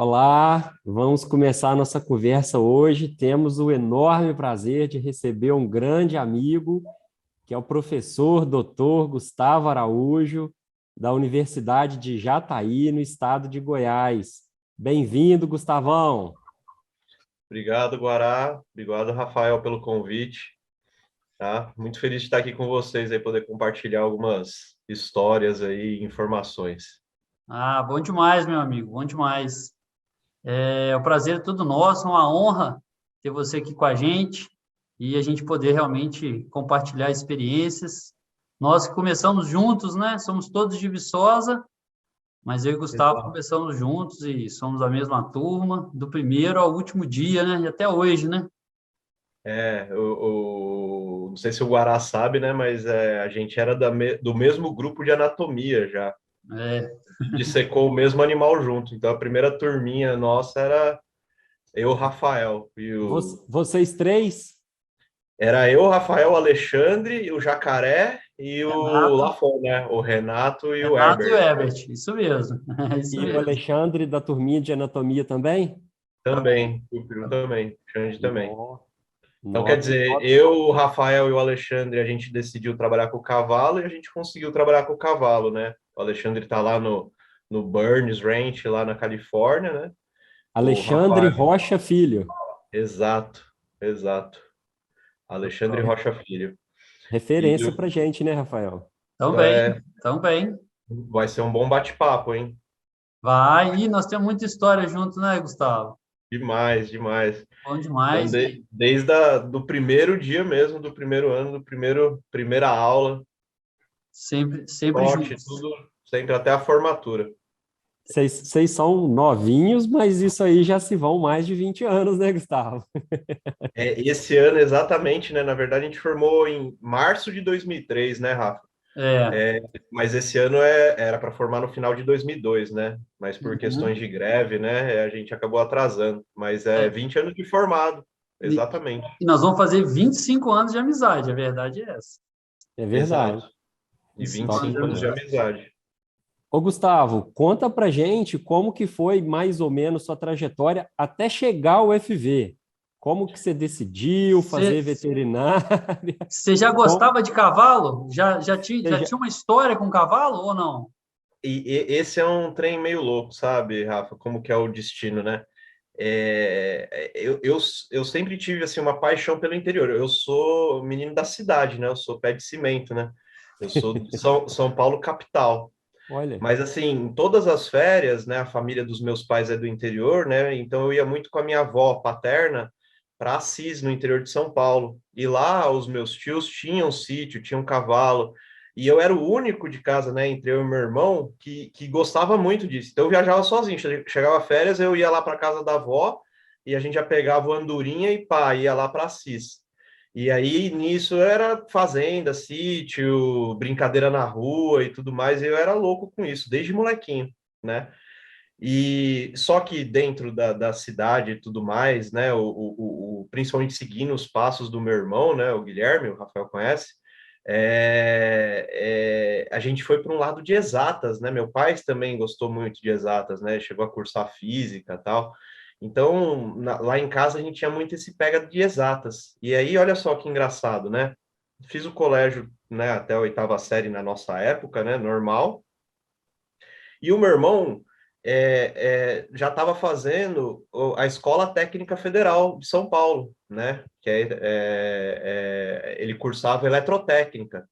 Olá, vamos começar a nossa conversa hoje. Temos o enorme prazer de receber um grande amigo, que é o professor Dr. Gustavo Araújo, da Universidade de Jataí, no estado de Goiás. Bem-vindo, Gustavão. Obrigado, Guará. Obrigado, Rafael, pelo convite. Tá? Muito feliz de estar aqui com vocês aí, poder compartilhar algumas histórias aí, informações. Ah, bom demais, meu amigo, bom demais. O prazer é todo nosso, é uma honra ter você aqui com a gente e a gente poder realmente compartilhar experiências. Nós que começamos juntos, né? Somos todos de Viçosa, mas eu e Gustavo Exato. começamos juntos e somos a mesma turma, do primeiro ao último dia, né? E até hoje, né? Não sei se o Guará sabe, né? Mas a gente era do mesmo grupo de anatomia já. É, Dissecou o mesmo animal junto. Então a primeira turminha nossa era eu, Rafael. Vocês três? Era eu, Rafael, Alexandre, o Jacaré e o Renato, Lafon, né? O Renato e o Renato e o Herbert. Herbert, isso mesmo, é isso E o mesmo. Alexandre, da turminha de anatomia também? Também, o Peru também, o Xande também. Nó, Então, quer nó, que dizer, top. eu, o Rafael e o Alexandre, a gente decidiu trabalhar com o cavalo e a gente conseguiu trabalhar com o cavalo, né? O Alexandre está lá no Burns Ranch, lá na Califórnia, né? O Alexandre Rafael, Rocha Filho. exato, exato. Alexandre Rocha Filho. E Referência pra gente, né, Rafael? Também, é, também. vai ser um bom bate-papo, hein? Vai, e nós temos muita história junto, né, Gustavo? Demais, demais. Bom Então, demais. desde do primeiro dia mesmo, do primeiro ano, primeira aula, Sempre sorte, juntos. tudo, sempre até a formatura. Vocês são novinhos, mas isso aí já se vão mais de 20 anos, né, Gustavo? Esse ano exatamente, né? Na verdade, a gente formou em março de 2003, né, Rafa? É. Mas esse ano era para formar no final de 2002, né? Mas por questões Uhum. de greve, né, a gente acabou atrasando. Mas é É. 20 anos de formado, E exatamente. e nós vamos fazer 25 anos de amizade, a verdade é essa. É Exato. verdade. E 25 anos de 25 anos de amizade. amizade. Ô, Gustavo, conta pra gente como que foi mais ou menos sua trajetória até chegar ao FV. Como que você decidiu fazer veterinária? Você já Como gostava de cavalo? você Já tinha uma história com cavalo ou não? Esse é um trem meio louco, sabe, Rafa? Como que é o destino, né? Eu sempre tive assim uma paixão pelo interior. Eu sou menino da cidade, né? Eu sou pé de cimento, né? Eu sou de São Paulo capital. Olha, Mas assim, em todas as férias, né? A família dos meus pais é do interior, né? Então eu ia muito com a minha avó paterna para Assis, no interior de São Paulo. E lá os meus tios tinham sítio, tinham cavalo. E eu era o único de casa, né, entre eu e meu irmão, que gostava muito disso. Então eu viajava sozinho. Chegava férias, eu ia lá para casa da avó e a gente já pegava o andorinha e pá, ia lá para Assis. E aí nisso era fazenda, sítio, brincadeira na rua e tudo mais. E eu era louco com isso, desde molequinho, né? E só que dentro da cidade e tudo mais, né? Principalmente seguindo os passos do meu irmão, né? O Guilherme, o Rafael conhece. A gente foi para um lado de exatas, né? Meu pai também gostou muito de exatas, né? Chegou a cursar física e tal. Então, lá em casa a gente tinha muito esse pega de exatas. E aí, olha só que engraçado, né? Fiz o colégio, né, até a oitava série na nossa época, né? Normal. E o meu irmão já estava fazendo a Escola Técnica Federal de São Paulo, né? Ele cursava eletrotécnica.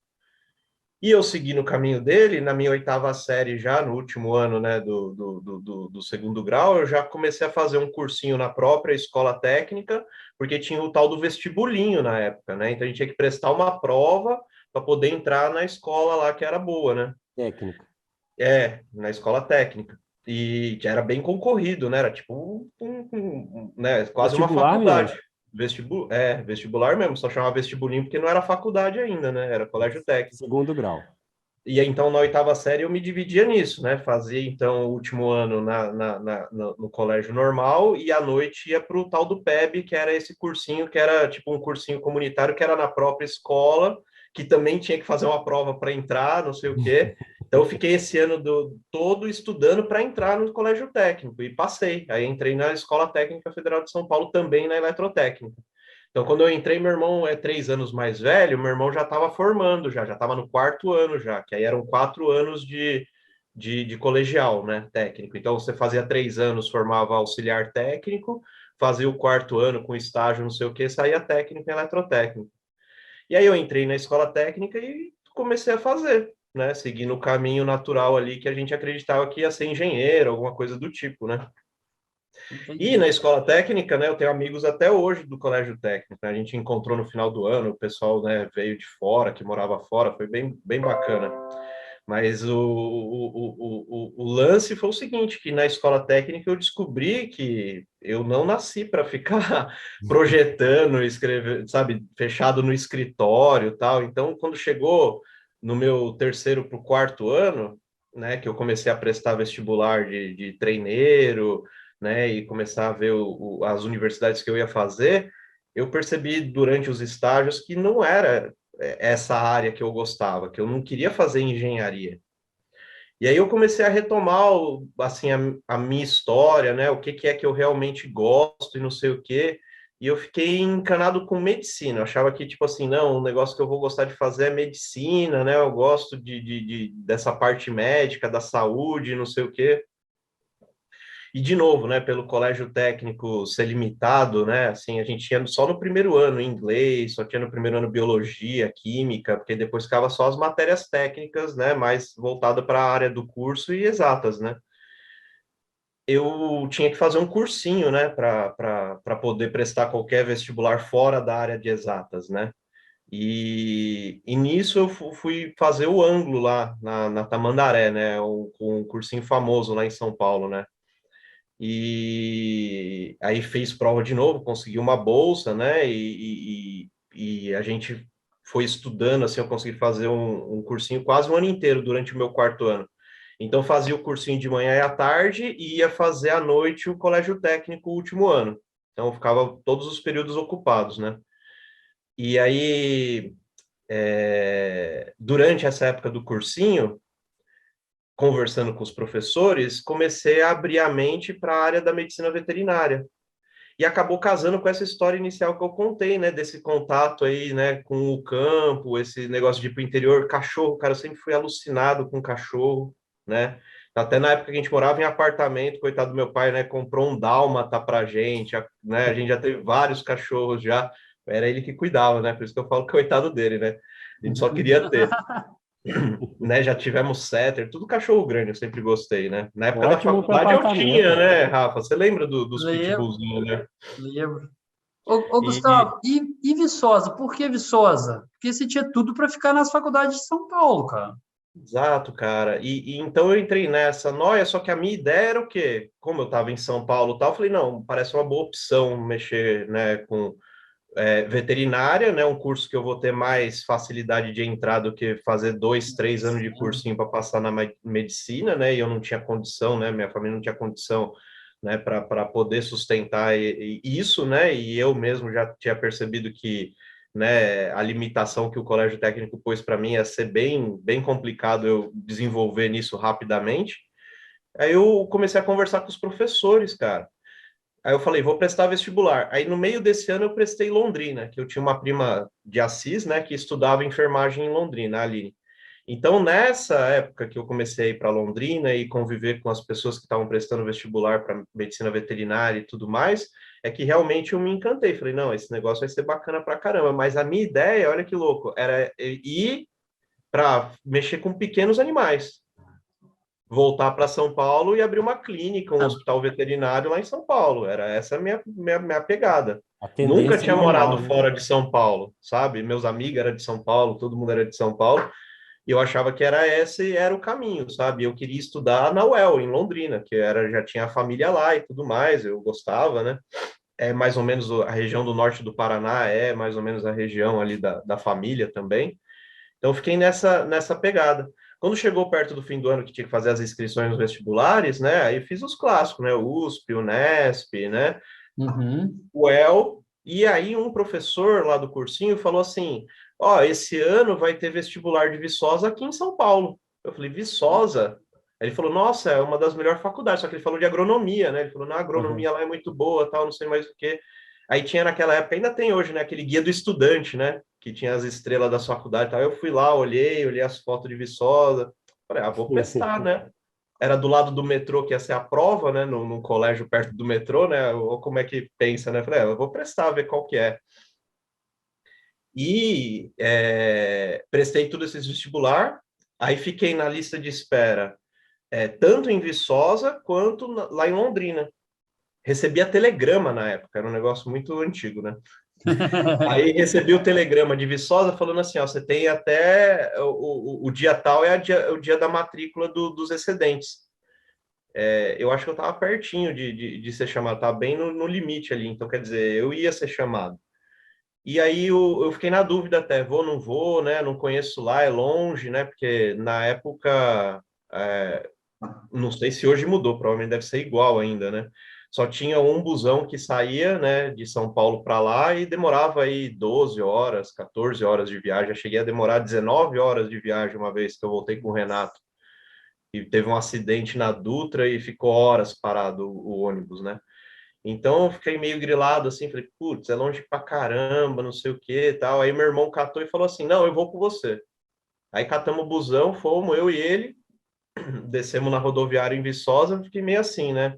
E eu segui no caminho dele, na minha oitava série, já no último ano, né, do segundo grau, eu já comecei a fazer um cursinho na própria escola técnica, porque tinha o tal do vestibulinho na época, né? Então a gente tinha que prestar uma prova para poder entrar na escola lá que era boa, né? técnica. Na escola técnica. E já era bem concorrido, né? Era tipo né? Quase uma Vestibular faculdade. mesmo, Vestibular mesmo, só chamava vestibulinho porque não era faculdade ainda, né? Era colégio técnico. segundo grau. E aí, então, na oitava série, eu me dividia nisso, né? Fazia, então, o último ano no colégio normal e à noite ia para o tal do PEB, que era esse cursinho, que era tipo um cursinho comunitário, que era na própria escola, que também tinha que fazer uma prova para entrar, não sei o quê. Então, eu fiquei esse ano todo estudando para entrar no colégio técnico e passei. Aí entrei na Escola Técnica Federal de São Paulo, também na eletrotécnica. Então, quando eu entrei, meu irmão é 3 anos mais velho, meu irmão já estava formando, já estava no quarto ano já, que aí eram 4 anos de colegial, né, técnico. Então, você fazia 3 anos, formava auxiliar técnico, fazia o quarto ano com estágio, não sei o que, saía técnico em eletrotécnico. E aí eu entrei na escola técnica e comecei a fazer, né, seguindo o caminho natural ali que a gente acreditava que ia ser engenheiro, alguma coisa do tipo, né? E Entendi. na escola técnica, né, eu tenho amigos até hoje do colégio técnico, né? A gente encontrou no final do ano, o pessoal, né, veio de fora, que morava fora, foi bem bacana. Mas o lance foi o seguinte, que na escola técnica eu descobri que eu não nasci para ficar projetando, escrever, sabe, fechado no escritório e tal. Então, quando chegou no meu terceiro para o quarto ano, né, que eu comecei a prestar vestibular de treineiro, né, e começar a ver as universidades que eu ia fazer, eu percebi durante os estágios que não era essa área que eu gostava, que eu não queria fazer engenharia. E aí eu comecei a retomar assim a minha história, né, o que que é que eu realmente gosto e não sei o quê. E eu fiquei encanado com medicina. Eu achava que, tipo assim, não, o negócio que eu vou gostar de fazer é medicina, né? Eu gosto dessa parte médica, da saúde, não sei o quê. E, de novo, né, pelo colégio técnico ser limitado, né, assim, a gente tinha só no primeiro ano inglês, só tinha no primeiro ano biologia, química, porque depois ficava só as matérias técnicas, né, mais voltada para a área do curso e exatas, né. Eu tinha que fazer um cursinho, né, para poder prestar qualquer vestibular fora da área de exatas, né. E nisso eu fui fazer o ângulo lá na Tamandaré, né, um cursinho famoso lá em São Paulo, né. E aí fez prova de novo, conseguiu uma bolsa, né? E a gente foi estudando, assim, eu consegui fazer um cursinho quase um ano inteiro durante o meu quarto ano. Então fazia o cursinho de manhã e à tarde e ia fazer à noite o colégio técnico o último ano. Então ficava todos os períodos ocupados, né? E aí, durante essa época do cursinho, conversando com os professores, comecei a abrir a mente para a área da medicina veterinária. E acabou casando com essa história inicial que eu contei, né, desse contato aí, né, com o campo, esse negócio de ir pro interior, cachorro, cara, eu sempre fui alucinado com cachorro, né, até na época que a gente morava em apartamento, coitado do meu pai, né, comprou um dálmata pra gente, né, a gente já teve vários cachorros já, era ele que cuidava, né, por isso que eu falo coitado dele, né, a gente só queria ter. Né, já tivemos setter, tudo cachorro grande, eu sempre gostei, né? Na época da Ótimo para faculdade eu tinha, apartamento. né, Rafa? Você lembra dos Lembro, pitbullzinhos, né? lembro. Ô, E, Gustavo, e Viçosa? Por que Viçosa? Porque você tinha tudo para ficar nas faculdades de São Paulo, cara. exato, cara. E então eu entrei nessa noia, só que a minha ideia era o quê? Como eu estava em São Paulo e tal, eu falei, não, parece uma boa opção mexer, né, com veterinária, né, um curso que eu vou ter mais facilidade de entrar do que fazer 2, 3 anos de Sim. cursinho para passar na medicina, né, e eu não tinha condição, né, minha família não tinha condição, né, para poder sustentar isso, né, e eu mesmo já tinha percebido que, né, a limitação que o colégio técnico pôs para mim ia ser bem complicado eu desenvolver nisso rapidamente. Aí eu comecei a conversar com os professores, cara. Aí eu falei, vou prestar vestibular. Aí no meio desse ano eu prestei Londrina, que eu tinha uma prima de Assis, né, que estudava enfermagem em Londrina, a Aline. Então, nessa época que eu comecei a ir para Londrina e conviver com as pessoas que estavam prestando vestibular para medicina veterinária e tudo mais, é que realmente eu me encantei. Falei, não, esse negócio vai ser bacana pra caramba. Mas a minha ideia, olha que louco, era ir para mexer com pequenos animais, voltar para São Paulo e abrir uma clínica, um Ah, hospital veterinário lá em São Paulo. Era essa a minha pegada. A Nunca tendência tinha morado normal, né? fora de São Paulo, sabe? Meus amigos eram de São Paulo, todo mundo era de São Paulo, e eu achava que era esse era o caminho, sabe? Eu queria estudar na UEL, em Londrina, que era já tinha a família lá e tudo mais, eu gostava, né? É mais ou menos a região do norte do Paraná, é mais ou menos a região ali da família também. Então, eu fiquei nessa pegada. Quando chegou perto do fim do ano, que tinha que fazer as inscrições nos vestibulares, né? Aí fiz os clássicos, né? O USP, o Unesp, né? uhum. O EL. E aí um professor lá do cursinho falou assim, ó, esse ano vai ter vestibular de Viçosa aqui em São Paulo. Eu falei, Viçosa? Aí ele falou, nossa, é uma das melhores faculdades, só que ele falou de agronomia, né? Ele falou, não, a agronomia lá é muito boa, tal, não sei mais o quê. Aí tinha naquela época, ainda tem hoje, né? Aquele guia do estudante, né? Que tinha as estrelas da faculdade e tal. Eu fui lá, olhei as fotos de Viçosa. Falei, vou prestar, né? Era do lado do metrô, que ia ser a prova, né? Num colégio perto do metrô, né? Ou como é que pensa, né? Falei, eu vou prestar, ver qual que é. E prestei tudo esses vestibular, aí fiquei na lista de espera, tanto em Viçosa quanto lá em Londrina. Recebia telegrama na época, era um negócio muito antigo, né? Aí recebi o telegrama de Viçosa falando assim, ó, você tem até o dia tal o dia da matrícula dos excedentes. Eu acho que eu estava pertinho de ser chamado, estava bem no limite ali, então quer dizer, eu ia ser chamado. E aí eu fiquei na dúvida até, vou, não vou, né? Não conheço lá, é longe, né? Porque na época, não sei se hoje mudou, provavelmente deve ser igual ainda, né? Só tinha um busão que saía, né, de São Paulo para lá e demorava aí 12 horas, 14 horas de viagem. Eu cheguei a demorar 19 horas de viagem uma vez que eu voltei com o Renato. E teve um acidente na Dutra e ficou horas parado o ônibus, né? Então eu fiquei meio grilado assim, falei, putz, é longe pra caramba, não sei o que tal. Aí meu irmão catou e falou assim, não, eu vou com você. Aí catamos o busão, fomos, eu e ele, descemos na rodoviária em Viçosa, fiquei meio assim, né?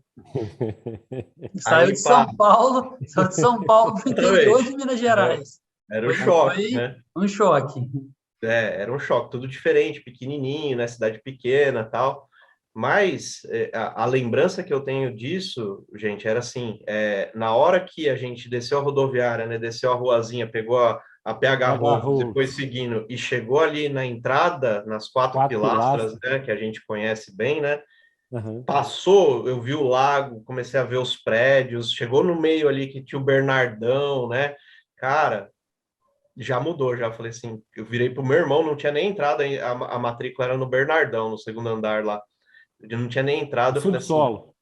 Saiu de Aí, pá, São Paulo, saiu de São Paulo para o interior de exatamente. Minas Era, Gerais. era um choque, Foi né? um choque. Era um choque, tudo diferente, pequenininho, né? Cidade pequena, tal. Mas a lembrança que eu tenho disso, gente, era assim: na hora que a gente desceu a rodoviária, né? Desceu a ruazinha, pegou a PH Roncos e foi Agarrou seguindo e chegou ali na entrada, nas quatro quatro pilastras, pilastras. né? Que a gente conhece bem, né? Aham. Passou, eu vi o lago, comecei a ver os prédios, chegou no meio ali que tinha o Bernardão, né? Cara, já mudou, já falei assim, eu virei pro meu irmão, não tinha nem entrada, a matrícula era no Bernardão, no segundo andar lá. Eu não tinha nem No entrado, eu falei assim, subsolo.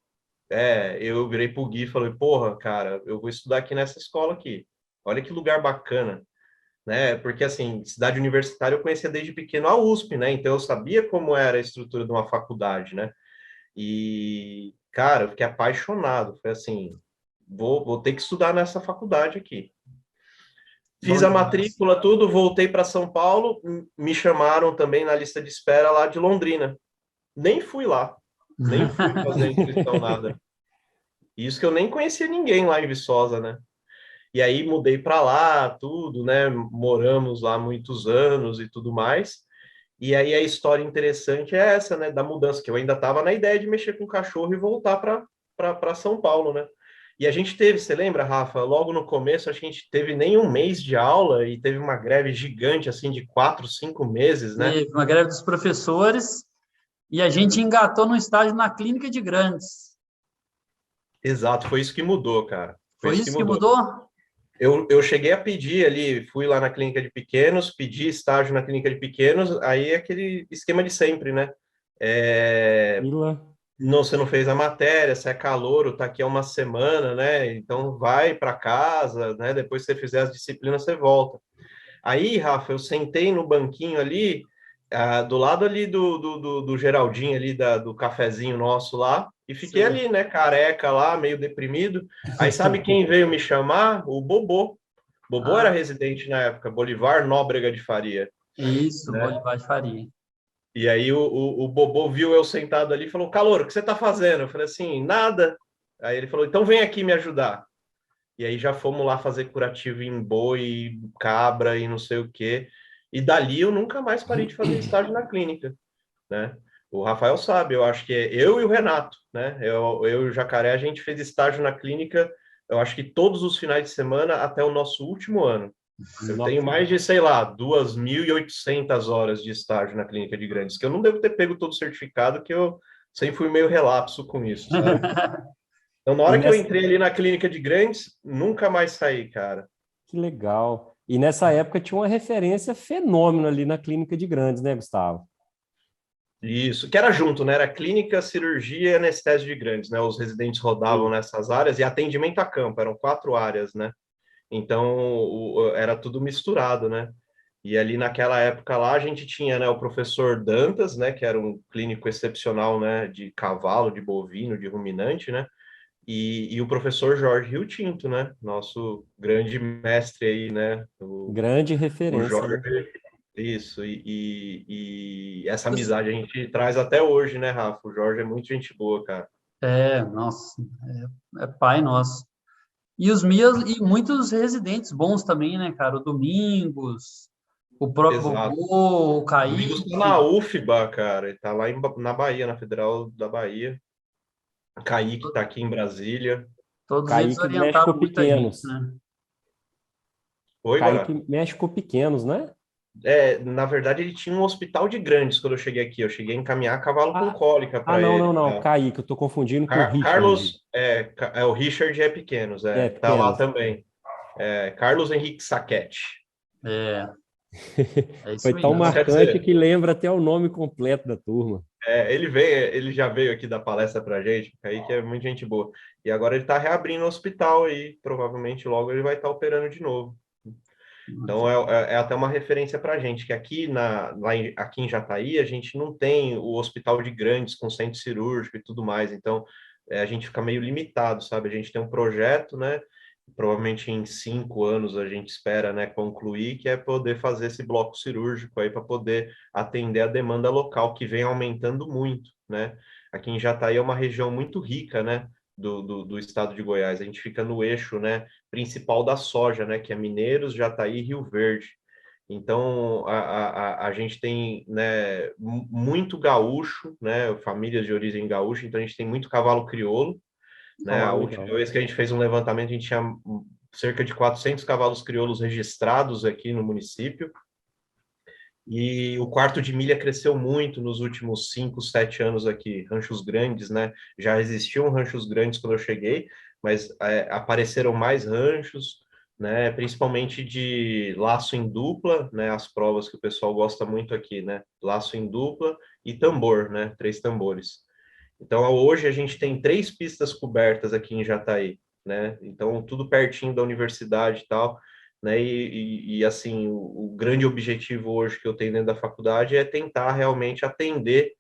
eu virei pro Gui e falei, porra, cara, eu vou estudar aqui nessa escola aqui. Olha que lugar bacana, né? Porque assim, cidade universitária eu conhecia desde pequeno a USP, né? Então eu sabia como era a estrutura de uma faculdade, né? E, cara, eu fiquei apaixonado. Foi assim, vou ter que estudar nessa faculdade aqui. Fiz Bom a demais. matrícula, tudo, voltei para São Paulo, me chamaram também na lista de espera lá de Londrina. Nem fui lá, nem fui fazer a inscrição, nada. Isso que eu nem conhecia ninguém lá em Viçosa, né? E aí mudei para lá, tudo, né? Moramos lá muitos anos e tudo mais. E aí a história interessante é essa, né? Da mudança, que eu ainda estava na ideia de mexer com cachorro e voltar para São Paulo, né? E a gente teve, você lembra, Rafa? Logo no começo, acho que a gente teve nem um mês de aula e teve uma greve gigante, assim, de 4, 5 meses, né? Teve uma greve dos professores e a gente engatou no estágio na Clínica de Grandes. Exato, foi isso que mudou, cara. Foi Foi isso que isso que mudou. mudou? Eu cheguei a pedir ali, fui lá na clínica de pequenos, pedi estágio na clínica de pequenos, aí é aquele esquema de sempre, né? É, Fila. não, você não fez a matéria, você é calouro, tá aqui há uma semana, né? Então vai para casa, né? Depois que você fizer as disciplinas, você volta. Aí, Rafa, eu sentei no banquinho ali, do lado ali do Geraldinho ali, do cafezinho nosso lá, e fiquei Sei. ali, né, careca lá, meio deprimido. Aí sabe quem veio me chamar? O Bobô. Bobô era Ah, residente na época, Bolivar Nóbrega de Faria, isso, né? Bolivar de Faria. E aí o Bobô viu eu sentado ali e falou, Calouro, o que você tá fazendo? Eu falei assim, nada. Aí ele falou, então vem aqui me ajudar. E aí já fomos lá fazer curativo em boi, cabra e não sei o quê. E dali eu nunca mais parei de fazer estágio na clínica, né? O Rafael sabe, eu acho que é eu e o Renato, né? Eu e o Jacaré, a gente fez estágio na clínica, eu acho que todos os finais de semana até o nosso último ano. Eu tenho Nossa. mais de, sei lá, 2.800 horas de estágio na clínica de Grandes, que eu não devo ter pego todo o certificado, que eu sempre fui meio relapso com isso, sabe? Então, na E hora que eu nessa... entrei ali na clínica de Grandes, nunca mais saí, cara. Que legal. E nessa época tinha uma referência fenômeno ali na Clínica de Grandes, né, Gustavo? Isso, que era junto, né? Era clínica, cirurgia e anestésio de Grandes, né? Os residentes rodavam Sim. nessas áreas e atendimento a campo, eram 4 áreas, né? Então, era tudo misturado, né? E ali naquela época lá a gente tinha, né, o professor Dantas, né, que era um clínico excepcional, né, de cavalo, de bovino, de ruminante, né, e o professor Jorge Rio Tinto, né, nosso grande mestre aí, né, Grande o referência, Jorge, né? isso, e essa amizade a gente traz até hoje, né, Rafa? O Jorge é muito gente boa, cara. Nossa, é pai nosso. E os meus, e muitos residentes bons também, né, cara? O Domingos, o próprio Exato. Vovô, o O Domingos tá na Kaique, UFBA, cara, ele tá lá na Bahia, na Federal da Bahia. Kaique tá aqui em Brasília. todos eles Kaique mexe com orientaram muita gente, pequenos. né? Oi, Guará. Kaique mexe com pequenos, né? Na verdade, ele tinha um hospital de grandes quando eu cheguei aqui. Eu cheguei a encaminhar cavalo com Ah, cólica para não, não, ele. não. Kaique, eu tô confundindo com o Richard. Carlos, o Richard é pequenos, É, tá lá pequenos. também. Carlos Henrique Saquete. É, é isso Foi tão mesmo. Então, quer marcante dizer, que lembra até o nome completo da turma. ele já veio aqui dar palestra para a gente, aí que é muita gente boa. E agora ele está reabrindo o hospital aí, provavelmente logo ele vai estar operando de novo. Então é até uma referência para a gente, que aqui, aqui em Jataí a gente não tem o hospital de grandes com centro cirúrgico e tudo mais, então a gente fica meio limitado, sabe? A gente tem um projeto, né? Provavelmente em 5 anos a gente espera, né, concluir, que é poder fazer esse bloco cirúrgico aí para poder atender a demanda local, que vem aumentando muito, né? Aqui em Jataí é uma região muito rica, né? Do estado de Goiás. A gente fica no eixo, né, principal da soja, né, que é Mineiros, Jataí e Rio Verde. Então, a gente tem, né, muito gaúcho, né, famílias de origem gaúcha, então a gente tem muito cavalo crioulo, né, Ó, a última legal. vez que a gente fez um levantamento, a gente tinha cerca de 400 cavalos crioulos registrados aqui no município, e o quarto de milha cresceu muito nos últimos 5, 7 anos aqui, ranchos grandes, né? Já existiam ranchos grandes quando eu cheguei, mas apareceram mais ranchos, né? Principalmente de laço em dupla, né? As provas que o pessoal gosta muito aqui, né? Laço em dupla e tambor, né? 3 tambores. Então, hoje a gente tem 3 pistas cobertas aqui em Jataí, né? Então, tudo pertinho da universidade e tal, né? Assim, o grande objetivo hoje que eu tenho dentro da faculdade é tentar realmente atender,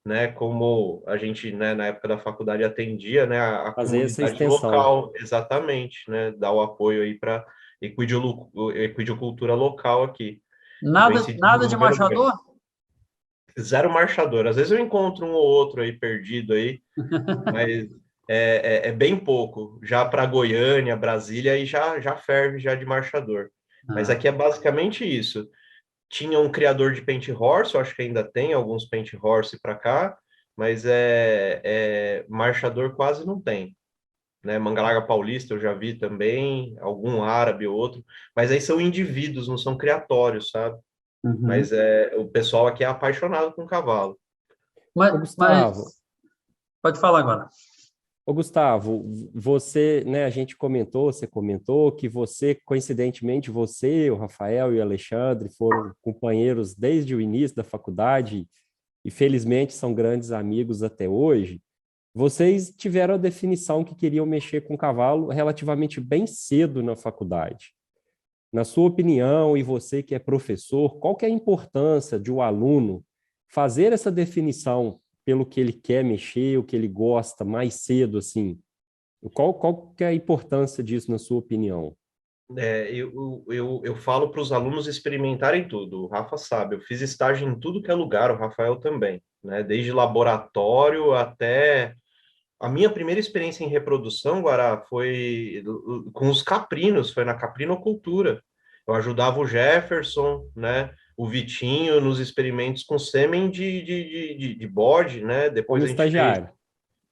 né? Como a gente, né, na época da faculdade atendia, né? A Fazer essa comunidade extensão. local, exatamente, né? Dar o apoio aí para equidicultura local aqui, que vem Nada, se nada de desenvolvendo bem. marchador? Zero marchador. Às vezes eu encontro um ou outro aí perdido aí, mas é bem pouco. Já para Goiânia, Brasília, aí já ferve já de marchador. Mas Ah, aqui é basicamente isso. Tinha um criador de paint horse, eu acho que ainda tem alguns paint horse para cá, mas marchador quase não tem. Né? Mangalaga Paulista eu já vi também, algum árabe ou outro, mas aí são indivíduos, não são criatórios, sabe? uhum. Mas o pessoal aqui é apaixonado com cavalo. Ô, Mas Gustavo, pode falar agora. Você, né, a gente comentou, você comentou que você, coincidentemente, você, o Rafael e o Alexandre foram companheiros desde o início da faculdade e felizmente são grandes amigos até hoje. Vocês tiveram a definição que queriam mexer com cavalo relativamente bem cedo na faculdade. Na sua opinião, e você que é professor, qual que é a importância de o aluno fazer essa definição pelo que ele quer mexer, o que ele gosta mais cedo, assim? Qual que é a importância disso, na sua opinião? Eu falo para os alunos experimentarem tudo. O Rafa sabe, eu fiz estágio em tudo que é lugar, o Rafael também, né? Desde laboratório até. A minha primeira experiência em reprodução, Guará, foi com os caprinos, foi na caprinocultura. Eu ajudava o Jefferson, né? O Vitinho nos experimentos com sêmen de bode, né? Depois Como a gente fez estagiário.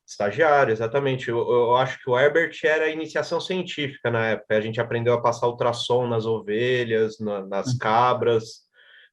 estagiário, exatamente. Eu acho que o Herbert era a iniciação científica na época. A gente aprendeu a passar ultrassom nas ovelhas, nas cabras,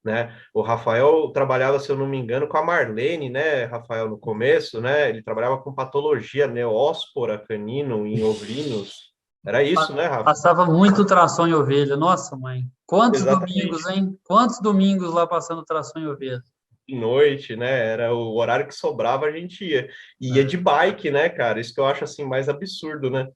né? O Rafael trabalhava, se eu não me engano, com a Marlene, né, Rafael, no começo, né? Ele trabalhava com patologia neóspora canino em ovinos. Era isso, né, Rafa? Passava muito tração em ovelha. Nossa, mãe. Quantos domingos, Exatamente. hein? Quantos domingos lá passando tração em ovelha? De noite, né? Era o horário que sobrava, a gente ia. E ia de É. bike, né, cara? Isso que eu acho assim mais absurdo, né?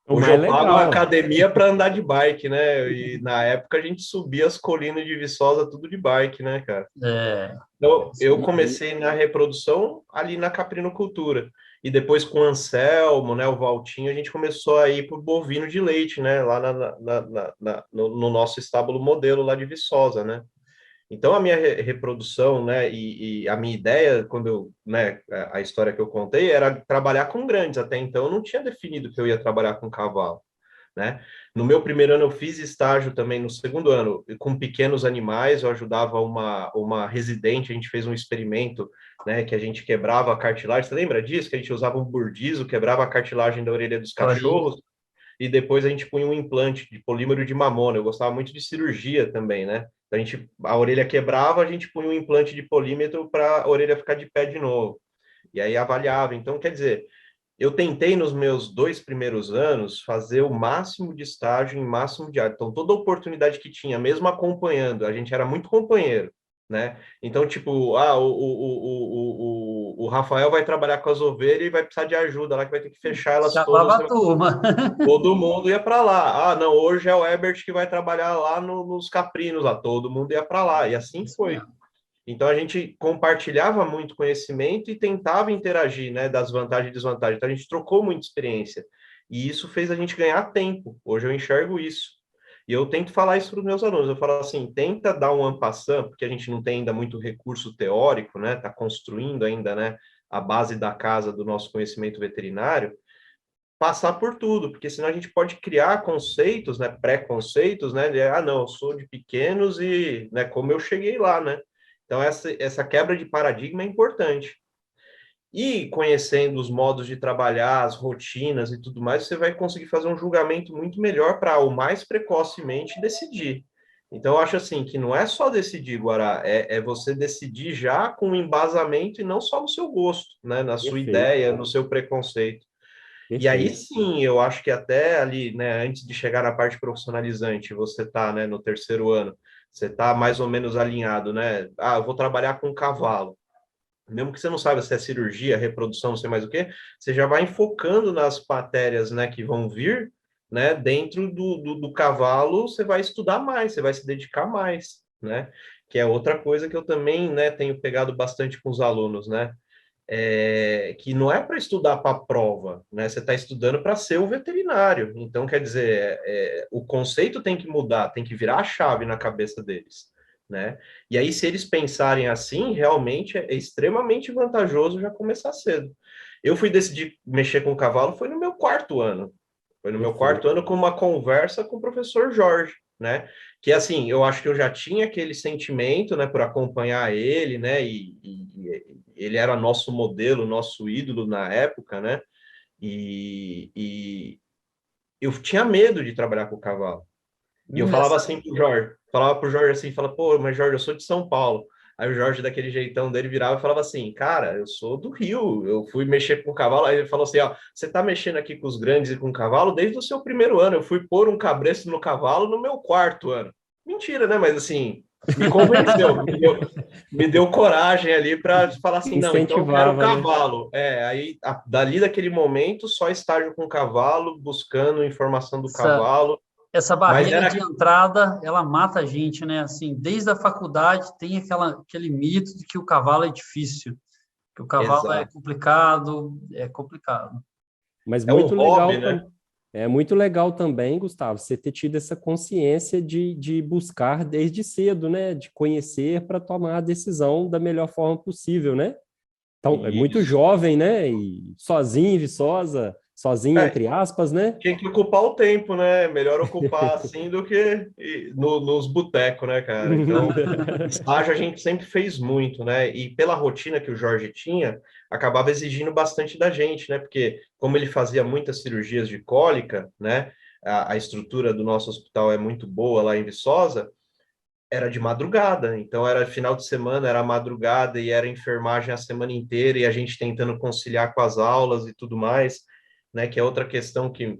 O Hoje mais eu pago a legal. academia para andar de bike, né? E na época a gente subia as colinas de Viçosa tudo de bike, né, cara? É, Então, eu E- comecei na reprodução ali na caprinocultura. E depois com o Anselmo, né, o Valtinho, a gente começou a ir para o bovino de leite, né? Lá no nosso estábulo modelo lá de Viçosa, né? Então, a minha reprodução, né, e a minha ideia, quando eu, né, a história que eu contei, era trabalhar com grandes. Até então, eu não tinha definido que eu ia trabalhar com cavalo, né? No meu primeiro ano, eu fiz estágio também no segundo ano, com pequenos animais. Eu ajudava uma residente, a gente fez um experimento, né, que a gente quebrava a cartilagem. Você lembra disso? Que a gente usava um burdizo, quebrava a cartilagem da orelha dos orelha. cachorros, e depois a gente punha um implante de polímero de mamona. Eu gostava muito de cirurgia também, né? A orelha quebrava, a gente punha um implante de polímetro para a orelha ficar de pé de novo. E aí avaliava. Então, quer dizer, eu tentei nos meus 2 primeiros anos fazer o máximo de estágio em máximo de área. Então, toda oportunidade que tinha, mesmo acompanhando, a gente era muito companheiro, né? Então, tipo, o Rafael vai trabalhar com as ovelhas e vai precisar de ajuda lá, que vai ter que fechar elas Chamava todas. a turma. Todo mundo ia para lá. Ah, não, hoje é o Herbert que vai trabalhar lá nos caprinos, lá. Todo mundo ia para lá. E assim Isso foi. mesmo. Então a gente compartilhava muito conhecimento e tentava interagir, né, das vantagens e desvantagens. Então a gente trocou muita experiência. E isso fez a gente ganhar tempo. Hoje eu enxergo isso. E eu tento falar isso para os meus alunos. Eu falo assim, tenta dar um en passant, porque a gente não tem ainda muito recurso teórico, né? Está construindo ainda, né, a base da casa do nosso conhecimento veterinário, passar por tudo, porque senão a gente pode criar conceitos, né, pré-conceitos, né, não, eu sou de pequenos e, né, como eu cheguei lá, né? Então essa quebra de paradigma é importante. E conhecendo os modos de trabalhar, as rotinas e tudo mais, você vai conseguir fazer um julgamento muito melhor para o mais precocemente decidir. Então, eu acho assim que não é só decidir, Guará, é você decidir já com embasamento e não só no seu gosto, né, na sua Perfeito, ideia, no seu preconceito. E aí perfeito. sim, eu acho que até ali, né, antes de chegar na parte profissionalizante, você está, né, no terceiro ano, você está mais ou menos alinhado, né? Ah, eu vou trabalhar com cavalo. Mesmo que você não saiba se é cirurgia, reprodução, não sei mais o que, você já vai enfocando nas matérias, né, que vão vir, né? Dentro do cavalo, você vai estudar mais, você vai se dedicar mais, né? Que é outra coisa que eu também, né, tenho pegado bastante com os alunos, né? Que não é para estudar para a prova, né? Você está estudando para ser o veterinário. Então, quer dizer, o conceito tem que mudar, tem que virar a chave na cabeça deles, né? E aí, se eles pensarem assim, realmente é extremamente vantajoso já começar cedo. Eu fui decidir mexer com o cavalo, foi no meu quarto ano. Foi no meu quarto Perfeito. ano com uma conversa com o professor Jorge, né? Que assim, eu acho que eu já tinha aquele sentimento, né, por acompanhar ele, né? E ele era nosso modelo, nosso ídolo na época, né? E eu tinha medo de trabalhar com o cavalo. E eu falava Nessa, assim pro Jorge, falava pro Jorge assim, fala, pô, mas Jorge, eu sou de São Paulo. Aí o Jorge, daquele jeitão dele, virava e falava assim, cara, eu sou do Rio, eu fui mexer com cavalo. Aí ele falou assim, ó, você tá mexendo aqui com os grandes e com cavalo desde o seu primeiro ano. Eu fui pôr um cabresto no cavalo no meu quarto ano. Mentira, né? Mas assim, me convenceu, me deu coragem ali para falar assim, não, então eu quero Incentivava, né? cavalo. Aí, dali daquele momento, só estágio com cavalo, buscando informação do essa, cavalo. essa Mas barreira de era entrada, ela mata a gente, né? Assim, desde a faculdade tem aquele mito de que o cavalo é difícil, que o cavalo exato. é complicado. Mas É um muito hobby, legal, né? é muito legal também, Gustavo, você ter tido essa consciência de buscar desde cedo, né? De conhecer para tomar a decisão da melhor forma possível, né? Então, é muito Isso. jovem, né? E sozinho em Viçosa, sozinho É, entre aspas, né? tinha que ocupar o tempo, né? Melhor ocupar assim do que nos botecos, né, cara? Então, estágio a gente sempre fez muito, né? E pela rotina que o Jorge tinha, acabava exigindo bastante da gente, né? Porque como ele fazia muitas cirurgias de cólica, né? A estrutura do nosso hospital é muito boa lá em Viçosa, era de madrugada, então era final de semana, era madrugada e era enfermagem a semana inteira e a gente tentando conciliar com as aulas e tudo mais, né? Que é outra questão que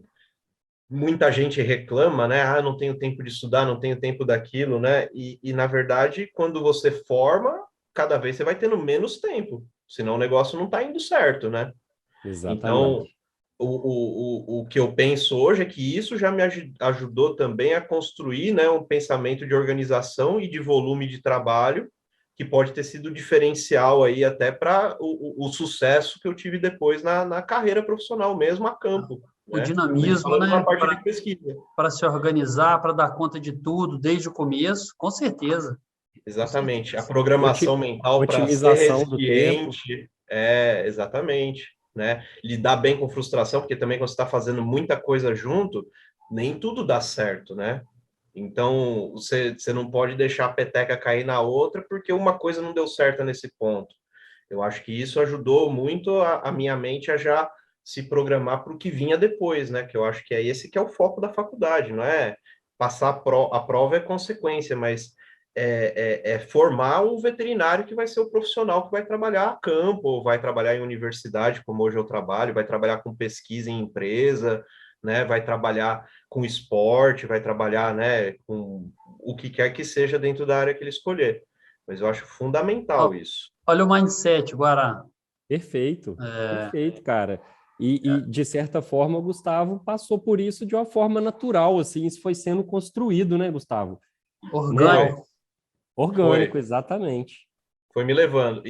muita gente reclama, né? Ah, não tenho tempo de estudar, não tenho tempo daquilo, né? E na verdade, quando você forma, cada vez você vai tendo menos tempo, senão o negócio não está indo certo, né? Então, Exatamente. o que eu penso hoje é que isso já me ajudou também a construir, né, um pensamento de organização e de volume de trabalho que pode ter sido diferencial aí até para o sucesso que eu tive depois na carreira profissional mesmo a campo, O né? Isso dinamismo, falando na né? parte de pesquisa. Para se organizar, para dar conta de tudo desde o começo, com certeza. Com Exatamente. A certeza. programação mental para ser Otimização do tempo. resiliente, exatamente, né? Lidar bem com frustração, porque também quando você está fazendo muita coisa junto, nem tudo dá certo, né? Então, você não pode deixar a peteca cair na outra porque uma coisa não deu certo nesse ponto. Eu acho que isso ajudou muito a minha mente a já se programar para o que vinha depois, né? Que eu acho que é esse que é o foco da faculdade, não é passar a prova é consequência, mas é formar um veterinário que vai ser o profissional que vai trabalhar a campo, ou vai trabalhar em universidade, como hoje eu trabalho, vai trabalhar com pesquisa em empresa, né? Vai trabalhar com esporte, vai trabalhar, né, com o que quer que seja dentro da área que ele escolher. Mas eu acho fundamental isso. Olha o mindset, Guará. Perfeito, É, perfeito, cara. De certa forma, o Gustavo passou por isso de uma forma natural, assim, isso foi sendo construído, né, Gustavo? Né? orgânico. Foi, Orgânico, exatamente. foi me levando.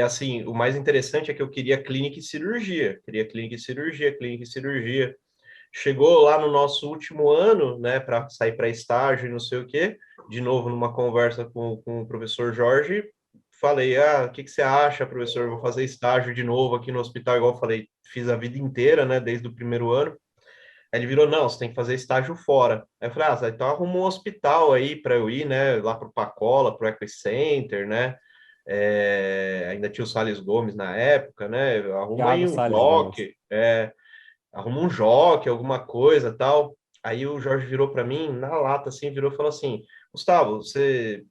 Assim, o mais interessante é que eu queria clínica e cirurgia. Queria clínica e cirurgia, clínica e cirurgia. Chegou lá no nosso último ano, né, para sair para estágio e não sei o quê, de novo numa conversa com o professor Jorge, falei, o que você acha, professor? Eu vou fazer estágio de novo aqui no hospital, igual eu falei, fiz a vida inteira, né, desde o primeiro ano. Aí ele virou, não, você tem que fazer estágio fora. Aí eu falei, então arruma um hospital aí para eu ir, né, lá para o Pacola, para o Equicenter, né, ainda tinha o Salles Gomes na época, né, arruma aí Thiago um Salles Gomes. jockey, arruma um jockey, alguma coisa, tal. Aí o Jorge virou para mim, na lata, assim, virou e falou assim, Gustavo,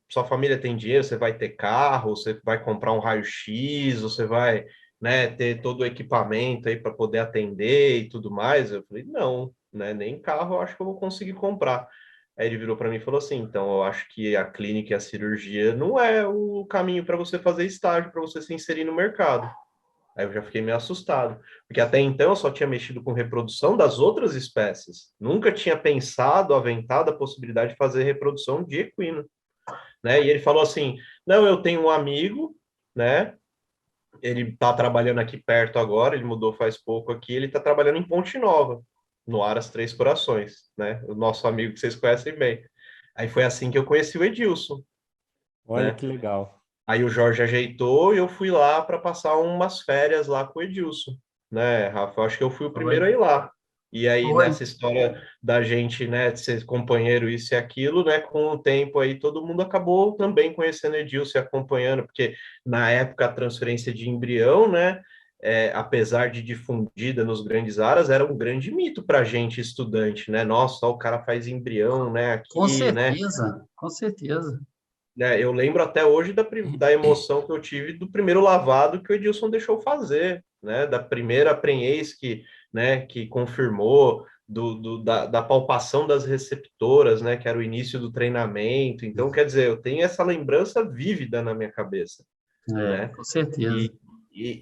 sua família tem dinheiro, você vai ter carro, você vai comprar um raio-x, você vai, né, ter todo o equipamento aí para poder atender e tudo mais. Eu falei, não, né, nem carro eu acho que eu vou conseguir comprar. Aí ele virou para mim e falou assim, então eu acho que a clínica e a cirurgia não é o caminho para você fazer estágio, para você se inserir no mercado. Aí eu já fiquei meio assustado, porque até então eu só tinha mexido com reprodução das outras espécies. Nunca tinha pensado, aventado a possibilidade de fazer reprodução de equino, né? E ele falou assim: "Não, eu tenho um amigo, né? Ele está trabalhando aqui perto agora, ele mudou faz pouco aqui, ele está trabalhando em Ponte Nova, no Aras Três Corações, né? O nosso amigo que vocês conhecem bem. Aí foi assim que eu conheci o Edilson, Olha né? que legal. Aí o Jorge ajeitou e eu fui lá para passar umas férias lá com o Edilson, né, Rafa? Eu acho que eu fui o Foi, primeiro a ir lá. E aí, foi. nessa história da gente, né, de ser companheiro, isso e aquilo, né, com o tempo aí, todo mundo acabou também conhecendo Edilson e acompanhando, porque na época a transferência de embrião, né, apesar de difundida nos grandes aras, era um grande mito para a gente estudante, né? Nossa, só o cara faz embrião, né, Com aqui, né? certeza, com certeza. Né, eu lembro até hoje da emoção que eu tive do primeiro lavado que o Edilson deixou fazer, né, da primeira prenhez que, né, que confirmou, da palpação das receptoras, né, que era o início do treinamento. Então, quer dizer, eu tenho essa lembrança vívida na minha cabeça, né? Com certeza.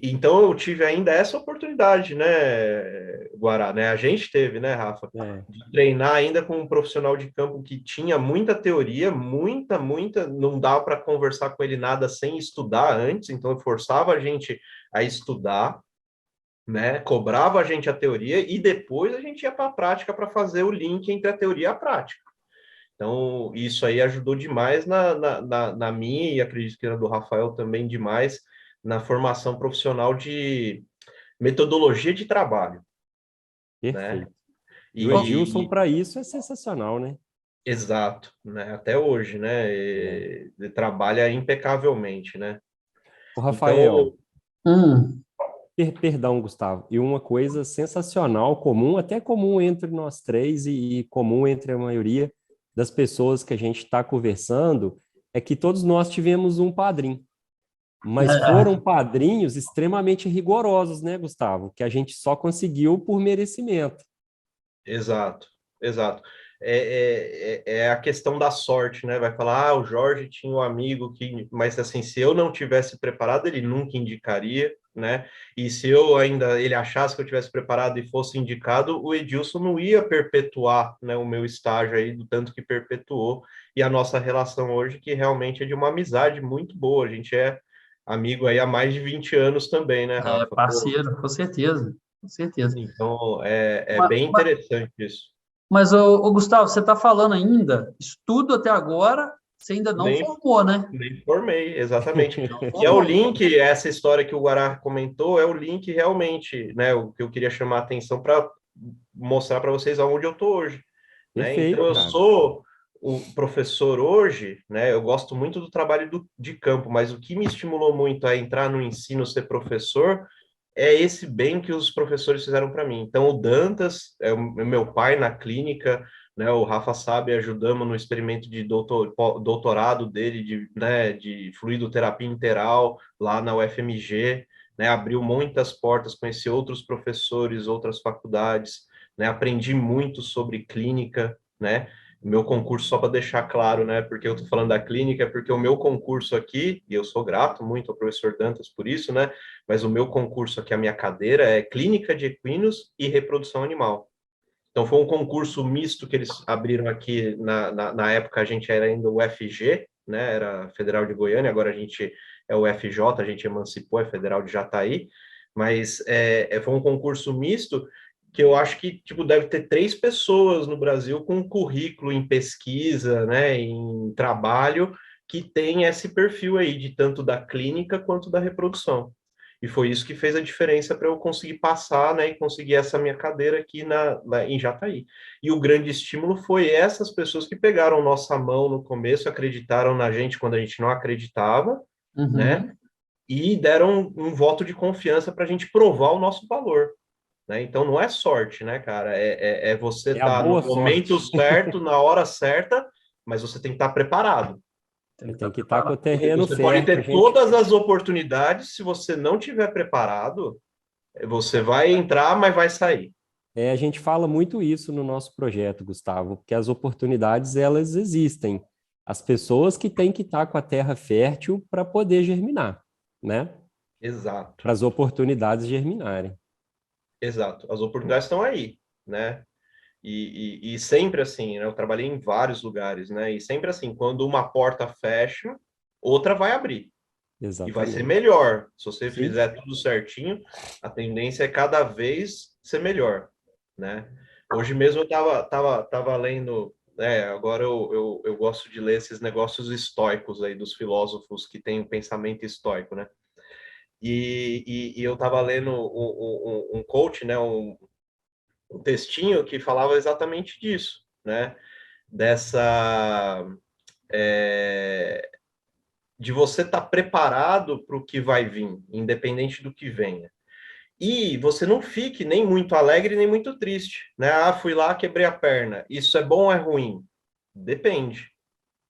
Então eu tive ainda essa oportunidade, né, Guará, né? A gente teve, né, Rafa, É. de treinar ainda com um profissional de campo que tinha muita teoria, muita, não dava para conversar com ele nada sem estudar antes, então eu forçava a gente a estudar, né? Cobrava a gente a teoria e depois a gente ia para a prática para fazer o link entre a teoria e a prática. Então, isso aí ajudou demais na minha, e acredito que na do Rafael também demais, na formação profissional de metodologia de trabalho, né? Perfeito. E o Edilson, E, para isso, é sensacional, né? exato, né? Até hoje, né? É. Ele trabalha impecavelmente, né? O Então, Rafael, Hum, perdão, Gustavo, e uma coisa sensacional, comum, até comum entre nós três e comum entre a maioria das pessoas que a gente está conversando, é que todos nós tivemos um padrinho. Mas foram padrinhos extremamente rigorosos, né, Gustavo? Que a gente só conseguiu por merecimento. exato, exato. É a questão da sorte, né? Vai falar, o Jorge tinha um amigo que, mas assim, se eu não tivesse preparado, ele nunca indicaria, né? E se eu ainda, ele achasse que eu tivesse preparado e fosse indicado, o Edilson não ia perpetuar, né, o meu estágio aí, do tanto que perpetuou, e a nossa relação hoje, que realmente é de uma amizade muito boa, a gente é amigo aí há mais de 20 anos também, né, É, Rafa? Pô, parceiro, com certeza, com certeza. então, é Ma- bem ma- interessante isso. Mas, ô, Gustavo, você está falando ainda, estudo até agora, você ainda não Nem formou, né? Nem formei, exatamente. Não E é o formou. link, essa história que o Guará comentou, é o link realmente, né? O que eu queria chamar a atenção para mostrar para vocês aonde eu estou hoje, né? Então, Perfeito, eu cara. sou o professor hoje, né? Eu gosto muito do trabalho de campo, mas o que me estimulou muito a entrar no ensino, ser professor, é esse bem que os professores fizeram para mim. Então, o Dantas é o meu pai na clínica, né? O Rafa sabe, ajudamos no experimento de doutorado dele de, né, de fluidoterapia interal lá na UFMG, né? Abriu muitas portas, conheci outros professores, outras faculdades, né? Aprendi muito sobre clínica, né? Meu concurso, só para deixar claro, né? Porque eu estou falando da clínica, é porque o meu concurso aqui, e eu sou grato muito ao professor Dantas por isso, né? Mas o meu concurso aqui, a minha cadeira é Clínica de Equinos e Reprodução Animal. Então, foi um concurso misto que eles abriram aqui, na época a gente era ainda o FG, né, era Federal de Goiânia, agora a gente é o FJ, a gente emancipou, é Federal de Jataí, mas foi um concurso misto que eu acho que tipo, deve ter 3 pessoas no Brasil com currículo em pesquisa, né, em trabalho, que tem esse perfil aí, de tanto da clínica quanto da reprodução. E foi isso que fez a diferença para eu conseguir passar, né, e conseguir essa minha cadeira aqui em Jataí. E o grande estímulo foi essas pessoas que pegaram nossa mão no começo, acreditaram na gente quando a gente não acreditava, né, Uhum. e deram um voto de confiança para a gente provar o nosso valor. Né? Então não é sorte, né, cara? É você É a estar no boa momento sorte. certo, na hora certa, mas você tem que estar preparado. Tem Você que estar tem que estar com o preparado. Porque terreno você pode fértil, ter gente. todas as oportunidades, se você não tiver preparado, você vai entrar, mas vai sair. A gente fala muito isso no nosso projeto, Gustavo, porque as oportunidades elas existem. As pessoas que têm que estar com a terra fértil para poder germinar, né? Exato, Para as oportunidades germinarem. exato. As oportunidades estão aí, né? E sempre assim, né? Eu trabalhei em vários lugares, né? E sempre assim, quando uma porta fecha, outra vai abrir. E vai ser Exatamente. melhor. Se você Sim. fizer tudo certinho, a tendência é cada vez ser melhor, né? Hoje mesmo eu tava lendo, agora eu gosto de ler esses negócios estoicos aí dos filósofos que têm um pensamento estoico, né? E eu estava lendo um coach, né? Um textinho que falava exatamente disso, né? Dessa é, de você estar preparado para o que vai vir, independente do que venha. E você não fique nem muito alegre nem muito triste, né? Ah, fui lá, quebrei a perna. Isso é bom ou é ruim? Depende.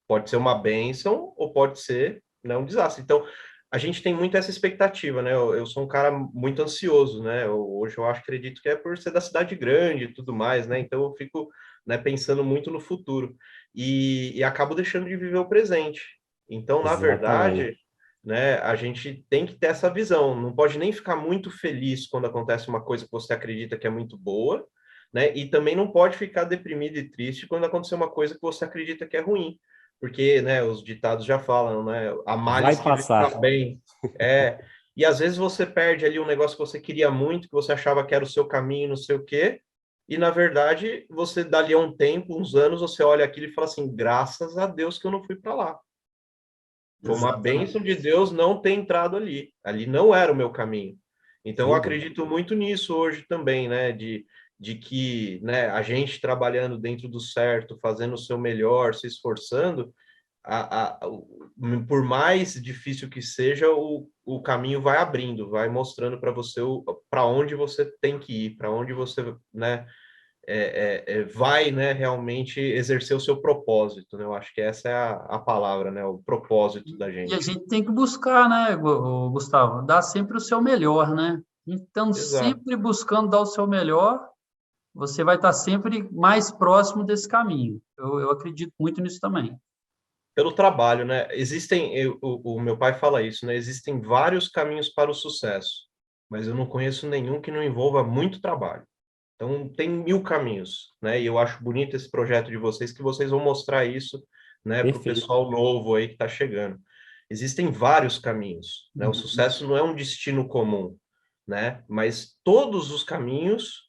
Pode ser uma bênção ou pode ser, né, um desastre. Então, a gente tem muito essa expectativa, né? Eu sou um cara muito ansioso, né? Hoje eu acredito que é por ser da cidade grande e tudo mais, né? Então eu fico, né, pensando muito no futuro e acabo deixando de viver o presente. Então, na Exatamente. verdade, né, a gente tem que ter essa visão. Não pode nem ficar muito feliz quando acontece uma coisa que você acredita que é muito boa, né? E também não pode ficar deprimido e triste quando acontecer uma coisa que você acredita que é ruim porque, né, os ditados já falam, né, há Vai males que vêm passar. para bem. E às vezes você perde ali um negócio que você queria muito, que você achava que era o seu caminho, não sei o quê, e na verdade, você dali a um tempo, uns anos, você olha aquilo e fala assim, graças a Deus que eu não fui para lá. Foi uma bênção Exatamente. de Deus não ter entrado ali. Ali não era o meu caminho. Então, eu Sem dúvida. acredito muito nisso hoje também, né? De que, né, a gente trabalhando dentro do certo, fazendo o seu melhor, se esforçando, por mais difícil que seja, o caminho vai abrindo, vai mostrando para você para onde você tem que ir, para onde você, né, vai, né, realmente exercer o seu propósito, né? Eu acho que essa é a palavra, né? O propósito da E a gente. gente tem que buscar, né, Gustavo, dar sempre o seu melhor, né? Então, Exato. sempre buscando dar o seu melhor, você vai estar sempre mais próximo desse caminho. Eu acredito muito nisso também. Pelo trabalho, né? O meu pai fala isso, né? Existem vários caminhos para o sucesso. mas eu não conheço nenhum que não envolva muito trabalho. Então, tem 1000 caminhos, né? E eu acho bonito esse projeto de vocês, que vocês vão mostrar isso, né, para o Perfeito. pessoal novo aí que está chegando. Existem vários caminhos, né? O Uhum. sucesso não é um destino comum, né? Mas todos os caminhos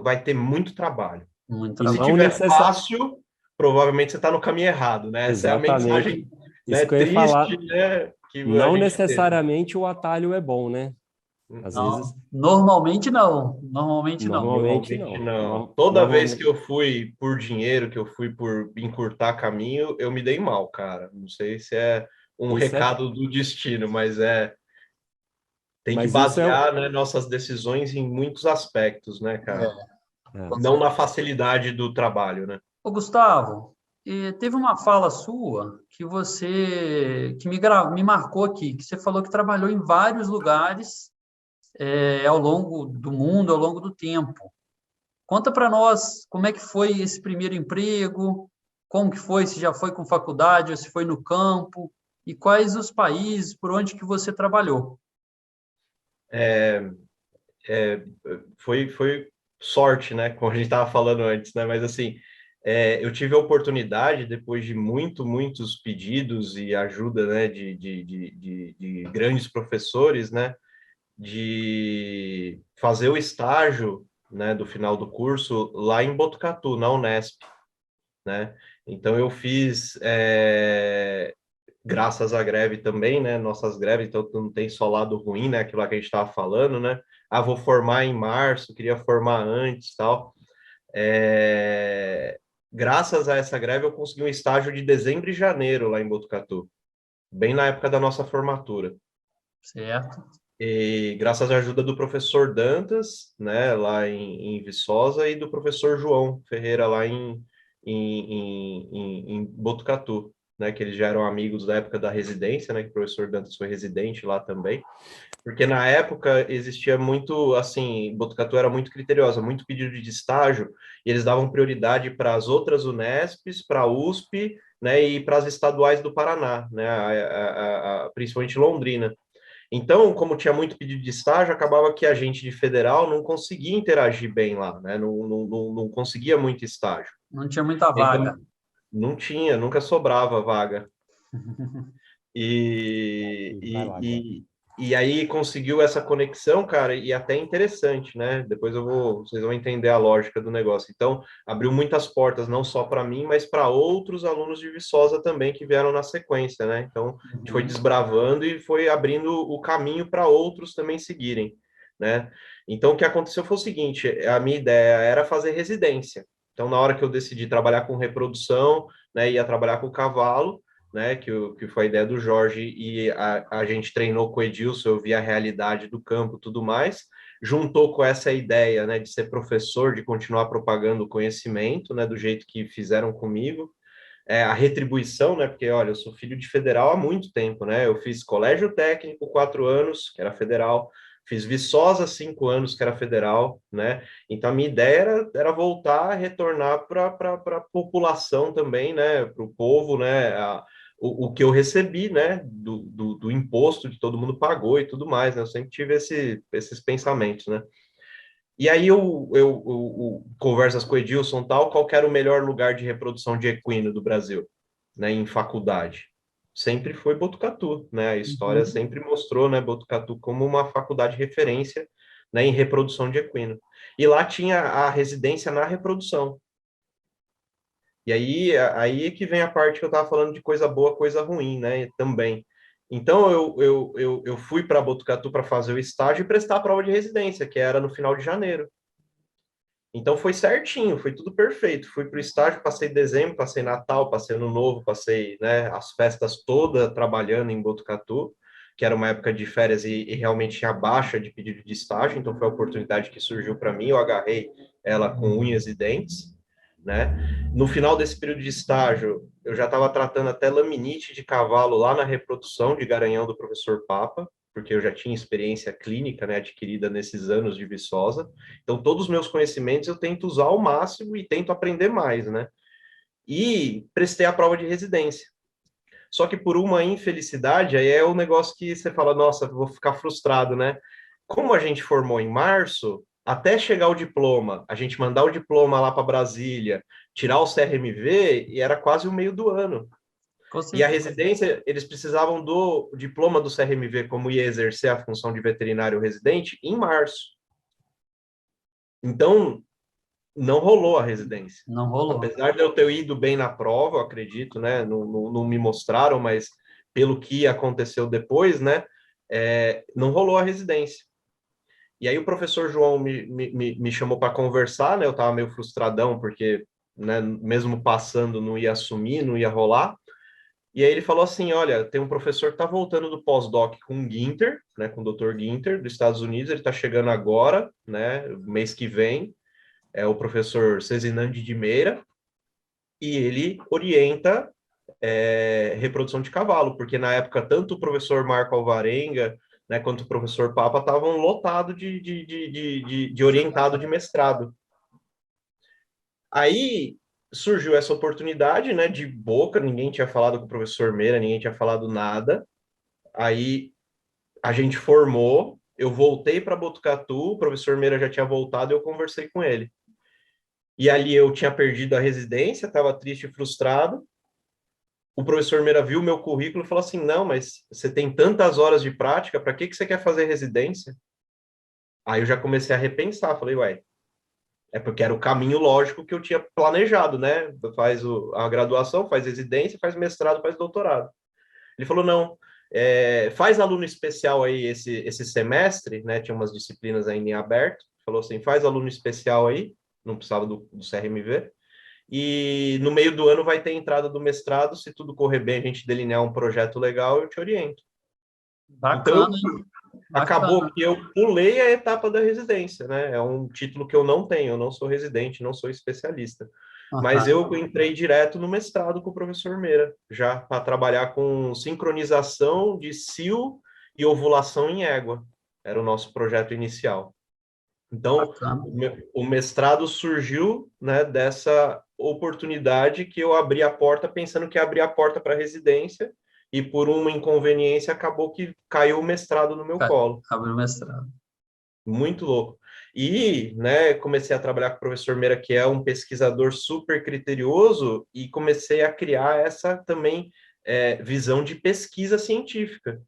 vai ter muito trabalho. Muito E E se trabalho. não tiver necessa... fácil, provavelmente você está no caminho errado, né? Essa é a Exatamente. mensagem, né, Isso que eu ia triste, falar. né, que a Não gente deixa. necessariamente o atalho é bom, né? Às Não, vezes, normalmente não. Normalmente não. normalmente Normalmente não. não. Toda vez que Normalmente. eu fui por dinheiro, que eu fui por encurtar caminho, eu me dei mal, cara. Não sei se é um Isso é. recado do destino, mas tem que Mas isso é. basear, né, nossas decisões em muitos aspectos, né, cara? É, É. com Não na certeza. facilidade do trabalho, né? Ô, Gustavo, teve uma fala sua que você que me marcou aqui, que você falou que trabalhou em vários lugares ao longo do mundo, ao longo do tempo. Conta para nós como é que foi esse primeiro emprego, como que foi, se já foi com faculdade ou se foi no campo, e quais os países por onde que você trabalhou. É, foi sorte, né? Como a gente estava falando antes, né? Mas assim, eu tive a oportunidade, depois de muitos pedidos e ajuda, né, de grandes professores, né, de fazer o estágio, né, do final do curso lá em Botucatu, na Unesp, né? Então eu fiz, graças à greve também, né? Nossas greves, então não tem só lado ruim, né? Aquilo lá que a gente estava falando, né? Ah, vou formar em março, queria formar antes, tal. Graças a essa greve eu consegui um estágio de dezembro e janeiro lá em Botucatu, bem na época da nossa formatura. Certo? E graças à ajuda do professor Dantas, né, lá em Viçosa, e do professor João Ferreira, lá em Botucatu, né, que eles já eram amigos da época da residência, né, que o professor Dantas foi residente lá também, porque na época existia muito, assim, Botucatu era muito criteriosa, muito pedido de estágio, e eles davam prioridade para as outras Unesps, para a USP, né, e para as estaduais do Paraná, né, principalmente Londrina. Então, como tinha muito pedido de estágio, acabava que a gente de federal não conseguia interagir bem lá, né? Não conseguia muito estágio. Não tinha muita Então, vaga. não tinha, nunca sobrava vaga. E, Vai e, lá, cara. e aí conseguiu essa conexão, cara, e até interessante, né? Depois vocês vão entender a lógica do negócio. Então, abriu muitas portas, não só para mim, mas para outros alunos de Viçosa também que vieram na sequência, né? Então, a gente foi Uhum. desbravando e foi abrindo o caminho para outros também seguirem, né? Então, o que aconteceu foi o seguinte: a minha ideia era fazer residência. Então, na hora que eu decidi trabalhar com reprodução, né, ia trabalhar com cavalo, né, que foi a ideia do Jorge, e a gente treinou com o Edilson, eu vi a realidade do campo e tudo mais, juntou com essa ideia, né, de ser professor, de continuar propagando o conhecimento, né, do jeito que fizeram comigo, a retribuição, né, porque, olha, eu sou filho de federal há muito tempo, né, eu fiz colégio técnico 4 anos, que era federal, fiz Viçosa 5 anos, que era federal, né, então a minha ideia era voltar, retornar para a população também, né, para o povo, né, o que eu recebi, né, do imposto que todo mundo pagou e tudo mais, né, eu sempre tive esses pensamentos, né. E aí eu conversas com o Edilson tal, qual era o melhor lugar de reprodução de equino do Brasil, né, em faculdade? Sempre foi Botucatu, né, a história Uhum. sempre mostrou, né, Botucatu como uma faculdade de referência, né, em reprodução de equino. E lá tinha a residência na reprodução. E aí é que vem a parte que eu estava falando de coisa boa, coisa ruim, né? Também. Então eu fui para Botucatu para fazer o estágio e prestar a prova de residência, que era no final de janeiro. Então foi certinho, foi tudo perfeito. Fui para o estágio, passei dezembro, passei Natal, passei Ano Novo, passei, né, as festas todas trabalhando em Botucatu, que era uma época de férias e realmente tinha baixa de pedido de estágio, então foi a oportunidade que surgiu para mim, eu agarrei ela com unhas e dentes, né? No final desse período de estágio, eu já estava tratando até laminite de cavalo lá na reprodução de Garanhão do professor Papa, porque eu já tinha experiência clínica, né, adquirida nesses anos de Viçosa. Então, todos os meus conhecimentos eu tento usar ao máximo e tento aprender mais, né? E prestei a prova de residência. Só que por uma infelicidade, aí é o negócio que você fala, nossa, vou ficar frustrado, né? como a gente formou em março, até chegar o diploma, a gente mandar o diploma lá para Brasília, tirar o CRMV, e era quase o meio do ano. Com E a certeza. residência, eles precisavam do diploma do CRMV, como ia exercer a função de veterinário residente, em março. Então, não rolou a residência. Não rolou. Apesar de eu ter ido bem na prova, eu acredito, né? Não me mostraram, mas pelo que aconteceu depois, né? Não rolou a residência. E aí o professor João me chamou para conversar, né? Eu estava meio frustradão, porque, né, mesmo passando, não ia assumir, não ia rolar. E aí ele falou assim, olha, tem um professor que está voltando do pós-doc com o Ginter, né, com o Dr. Ginter, dos Estados Unidos, ele está chegando agora, né, mês que vem, é o professor Cezinandi de Meira, e ele orienta reprodução de cavalo, porque na época tanto o professor Marco Alvarenga, né, quanto o professor Papa estavam lotados de orientado de mestrado. Aí surgiu essa oportunidade, né, de boca, ninguém tinha falado com o professor Meira, ninguém tinha falado nada. Aí a gente formou, eu voltei para Botucatu, o professor Meira já tinha voltado, eu conversei com ele. E ali eu tinha perdido a residência, estava triste e frustrado. O professor Meira viu meu currículo e falou assim: não, mas você tem tantas horas de prática, para que você quer fazer residência? Aí eu já comecei a repensar, falei, ué, é porque era o caminho lógico que eu tinha planejado, né? Faz a graduação, faz residência, faz mestrado, faz doutorado. Ele falou, não, faz aluno especial aí esse semestre, né? Tinha umas disciplinas ainda em aberto. Falou assim, faz aluno especial aí, não precisava do CRMV. E no meio do ano vai ter entrada do mestrado, se tudo correr bem, a gente delinear um projeto legal, eu te oriento. Bacana, Então, hein? acabou Bacana. que eu pulei a etapa da residência, né? É um título que eu não tenho, eu não sou residente, não sou especialista. Mas Aham. eu entrei direto no mestrado com o professor Meira, já para trabalhar com sincronização de cio e ovulação em égua. Era o nosso projeto inicial. Então, Bacana. o mestrado surgiu, né, dessa oportunidade que eu abri a porta pensando que ia abrir a porta para a residência, e por uma inconveniência acabou que caiu o mestrado no meu colo. Abriu o mestrado. Muito louco. E, né, comecei a trabalhar com o professor Meira, que é um pesquisador super criterioso, e comecei a criar essa também visão de pesquisa científica,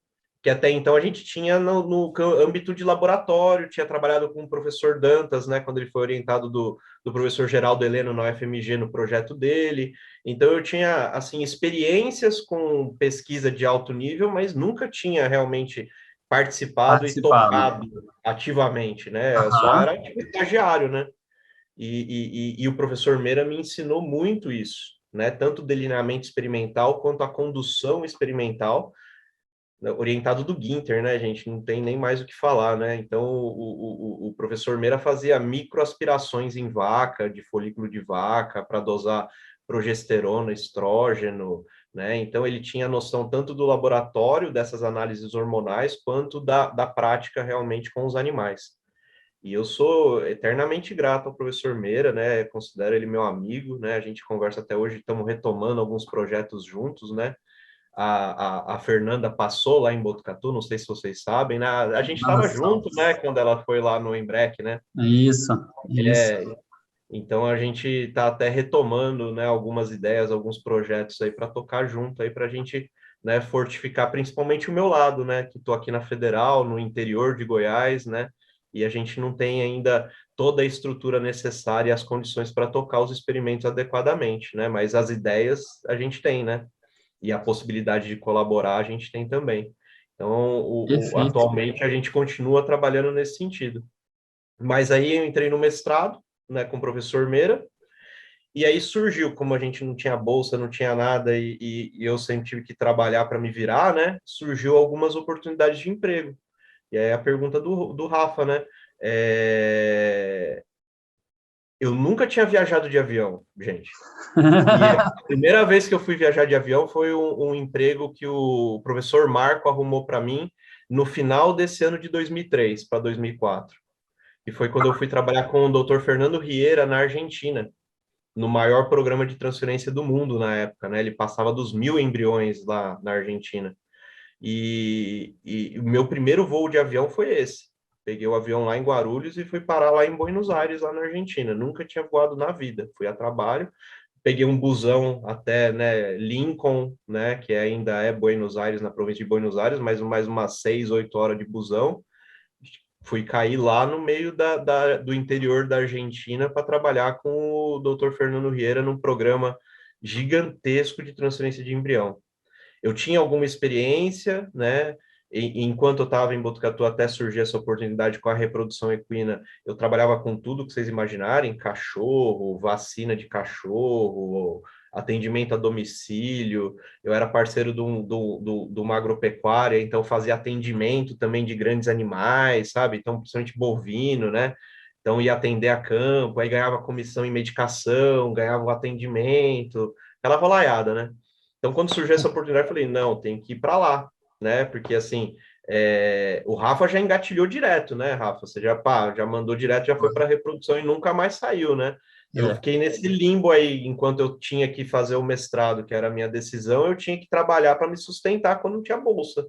que até então a gente tinha no âmbito de laboratório, tinha trabalhado com o professor Dantas, né, quando ele foi orientado do professor Geraldo Heleno na UFMG no projeto dele. Então eu tinha, assim, experiências com pesquisa de alto nível, mas nunca tinha realmente participado e Participado. tocado ativamente, né? Só Aham. era tipo estagiário, né? E o professor Meira me ensinou muito isso, né? Tanto o delineamento experimental quanto a condução experimental, né? Orientado do Ginter, né, gente? Não tem nem mais o que falar, né? Então, o professor Meira fazia microaspirações em vaca, de folículo de vaca, para dosar progesterona, estrógeno, né? Então, ele tinha noção tanto do laboratório, dessas análises hormonais, quanto da prática realmente com os animais. E eu sou eternamente grato ao professor Meira, né? Considero ele meu amigo, né? A gente conversa até hoje, estamos retomando alguns projetos juntos, né? A Fernanda passou lá em Botucatu, não sei se vocês sabem, né? A gente Nada estava salvo. junto, né? Quando ela foi lá no Embrec, né? Isso, isso. É, então a gente está até retomando, né? Algumas ideias, alguns projetos aí para tocar junto aí para a gente, né? Fortificar principalmente o meu lado, né? Que estou aqui na Federal, no interior de Goiás, né? E a gente não tem ainda toda a estrutura necessária e as condições para tocar os experimentos adequadamente, né? Mas as ideias a gente tem, né? E a possibilidade de colaborar a gente tem também. Então, Perfeito. atualmente a gente continua trabalhando nesse sentido. Mas aí eu entrei no mestrado, né, com o professor Meira, e aí surgiu, como a gente não tinha bolsa, não tinha nada, e eu sempre tive que trabalhar para me virar, né, surgiu algumas oportunidades de emprego. E aí a pergunta do Rafa, né, eu nunca tinha viajado de avião, gente. E a primeira vez que eu fui viajar de avião foi um emprego que o professor Marco arrumou para mim no final desse ano de 2003 para 2004. E foi quando eu fui trabalhar com o Dr. Fernando Riera na Argentina, no maior programa de transferência do mundo na época, né? Ele passava dos 1.000 embriões lá na Argentina. E o meu primeiro voo de avião foi esse. Peguei o avião lá em Guarulhos e fui parar lá em Buenos Aires, lá na Argentina. Nunca tinha voado na vida. Fui a trabalho, peguei um busão até, né, Lincoln, né, que ainda é Buenos Aires, na província de Buenos Aires, mais umas 6, 8 horas de busão. Fui cair lá no meio do interior da Argentina para trabalhar com o Dr. Fernando Rieira num programa gigantesco de transferência de embrião. Eu tinha alguma experiência, né? Enquanto eu estava em Botucatu, até surgir essa oportunidade com a reprodução equina, eu trabalhava com tudo que vocês imaginarem, cachorro, vacina de cachorro, atendimento a domicílio, eu era parceiro de uma agropecuária, então fazia atendimento também de grandes animais, sabe? Então, principalmente bovino, né? Então, ia atender a campo, aí ganhava comissão em medicação, ganhava o atendimento, aquela rolaiada, né? Então, quando surgiu essa oportunidade, eu falei, não, tem que ir para lá, né? Porque, assim, o Rafa já engatilhou direto, né, Rafa? Você já, pá, já mandou direto, já foi para a reprodução e nunca mais saiu, né? Eu fiquei nesse limbo aí, enquanto eu tinha que fazer o mestrado, que era a minha decisão, eu tinha que trabalhar para me sustentar quando não tinha bolsa.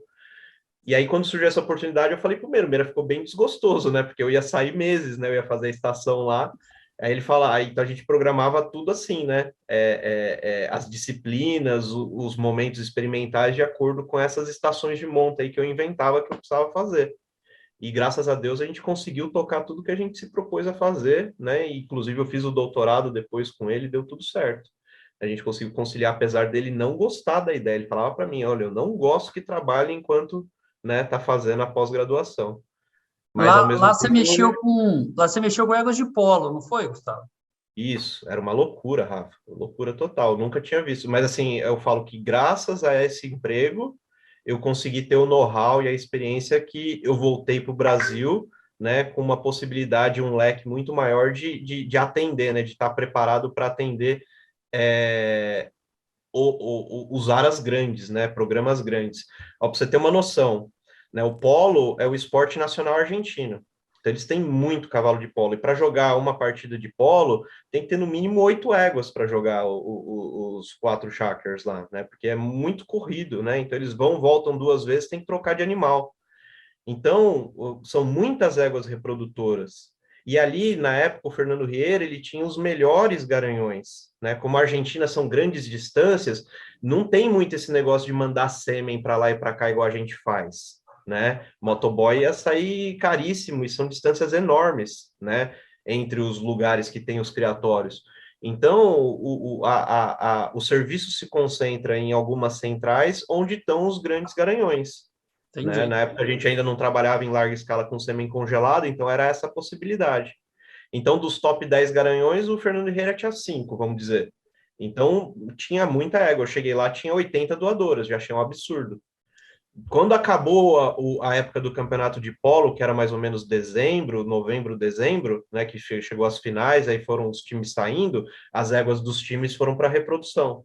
E aí, quando surgiu essa oportunidade, eu falei pro Meira ficou bem desgostoso, né? Porque eu ia sair meses, né? Eu ia fazer a estação lá. Aí ele fala, aí então a gente programava tudo assim, né? As disciplinas, os momentos experimentais de acordo com essas estações de monta aí que eu inventava que eu precisava fazer. E graças a Deus a gente conseguiu tocar tudo que a gente se propôs a fazer, né? E, inclusive eu fiz o doutorado depois com ele, deu tudo certo. A gente conseguiu conciliar, apesar dele não gostar da ideia. Ele falava para mim, olha, eu não gosto que trabalhe enquanto, né, tá fazendo a pós-graduação. Mas ao mesmo tempo, Lá você mexeu com éguas de polo, não foi, Gustavo? isso, era uma loucura, Rafa, loucura total, nunca tinha visto. Mas assim, eu falo que graças a esse emprego, eu consegui ter o know-how e a experiência que eu voltei para o Brasil, né, com uma possibilidade, um leque muito maior de atender, né, de estar preparado para atender é, os aras grandes, né, programas grandes. Para você ter uma noção, né, o polo é o esporte nacional argentino. Então, eles têm muito cavalo de polo. E para jogar uma partida de polo, tem que ter no mínimo 8 éguas para jogar os 4 chakras lá, né? Porque é muito corrido, né? Então, eles vão, voltam 2 vezes, tem que trocar de animal. Então, são muitas éguas reprodutoras. E ali, na época, o Fernando Rieira, ele tinha os melhores garanhões, né? Como a Argentina são grandes distâncias, não tem muito esse negócio de mandar sêmen para lá e para cá igual a gente faz, né? Motoboy ia sair caríssimo e são distâncias enormes, né? Entre os lugares que tem os criatórios. Então, o serviço se concentra em algumas centrais onde estão os grandes garanhões, né? Entendi. Na época a gente ainda não trabalhava em larga escala com sêmen congelado, então era essa a possibilidade. Então, dos top 10 garanhões, o Fernando Herrera tinha 5, vamos dizer. Então, tinha muita égua. Eu cheguei lá, tinha 80 doadoras, já achei um absurdo. Quando acabou a época do campeonato de polo, que era mais ou menos dezembro, novembro, dezembro, né, que chegou às finais, aí foram os times saindo, as éguas dos times foram para reprodução.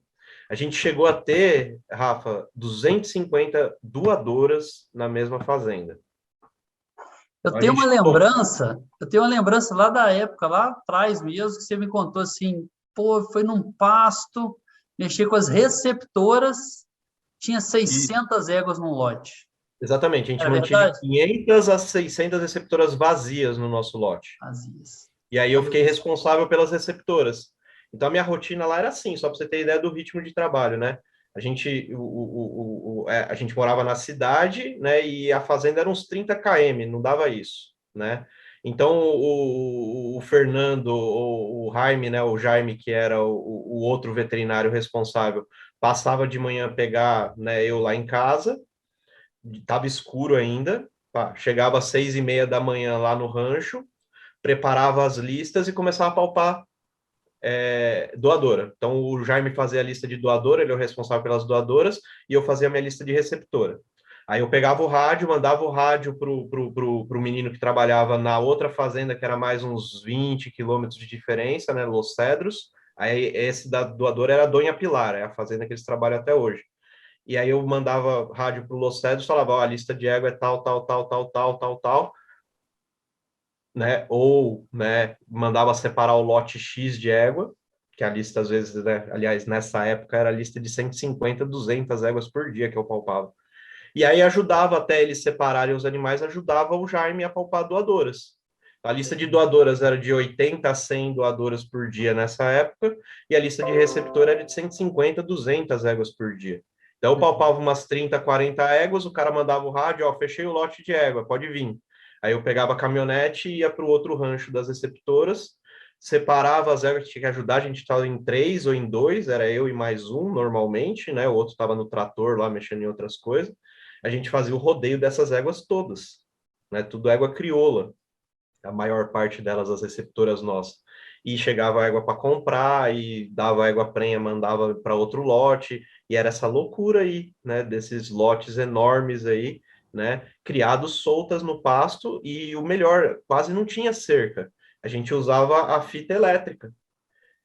A gente chegou a ter, Rafa, 250 doadoras na mesma fazenda. Eu A tenho uma gente lembrança, eu tenho uma lembrança lá da época, lá atrás mesmo, que você me contou assim, pô, foi num pasto, mexer com as receptoras, tinha e 600 éguas num lote. exatamente, a gente Era mantive verdade? 500 a 600 receptoras vazias no nosso lote. Vazias. E aí eu fiquei responsável pelas receptoras. Então a minha rotina lá era assim, só para você ter ideia do ritmo de trabalho, né? A gente morava na cidade, né? E a fazenda era uns 30 km, não dava isso, né? Então o Fernando, o Jaime, né? O Jaime, que era o outro veterinário responsável, passava de manhã pegar, né? Eu lá em casa, estava escuro ainda, pá, chegava às 6:30 da manhã lá no rancho, preparava as listas e começava a palpar doadora. Então, o Jaime fazia a lista de doadora, ele é o responsável pelas doadoras, e eu fazia a minha lista de receptora. Aí eu pegava o rádio, mandava o rádio pro menino que trabalhava na outra fazenda, que era mais uns 20 quilômetros de diferença, né, Los Cedros. Aí esse da doadora era a Donha Pilar, é a fazenda que eles trabalham até hoje. E aí eu mandava rádio pro Los Cedros, falava, ó, a lista de égua é tal, tal, tal, tal, tal, tal, tal, né? Ou, né, mandava separar o lote X de égua, que a lista às vezes, né, aliás, nessa época era a lista de 150, 200 éguas por dia que eu palpava. E aí ajudava até eles separarem os animais, ajudava o Jaime a palpar doadoras. A lista de doadoras era de 80 a 100 doadoras por dia nessa época, e a lista de receptor era de 150 a 200 éguas por dia. Então, eu palpava umas 30, 40 éguas, o cara mandava o rádio, ó, fechei o lote de égua, pode vir. Aí eu pegava a caminhonete e ia para o outro rancho das receptoras, separava as éguas, tinha que ajudar, a gente estava em 3 ou em 2, era eu e mais um normalmente, né? O outro estava no trator lá, mexendo em outras coisas. A gente fazia o rodeio dessas éguas todas, né? Tudo égua crioula, a maior parte delas as receptoras nossas. E chegava a égua para comprar, e dava a égua prenha, mandava para outro lote, e era essa loucura aí, né, desses lotes enormes aí, né, criados soltas no pasto, e o melhor, quase não tinha cerca. A gente usava a fita elétrica.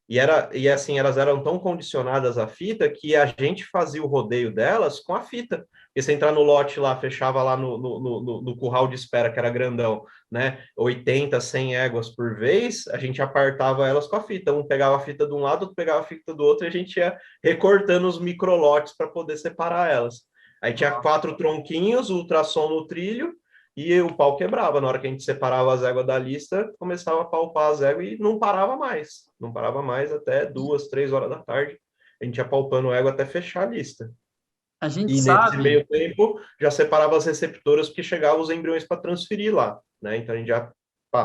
E assim, elas eram tão condicionadas à fita que a gente fazia o rodeio delas com a fita. Porque você entrar no lote lá, fechava lá no curral de espera, que era grandão, né? 80, 100 éguas por vez, a gente apartava elas com a fita. Um pegava a fita de um lado, outro pegava a fita do outro, e a gente ia recortando os microlotes para poder separar elas. Aí tinha 4 tronquinhos, ultrassom no trilho, e o pau quebrava. Na hora que a gente separava as éguas da lista, começava a palpar as éguas e não parava mais. Não parava mais até 2, 3 horas da tarde. A gente ia palpando égua até fechar a lista. A gente E nesse sabe, meio tempo, já separava as receptoras, porque chegavam os embriões para transferir lá, né? Então a gente já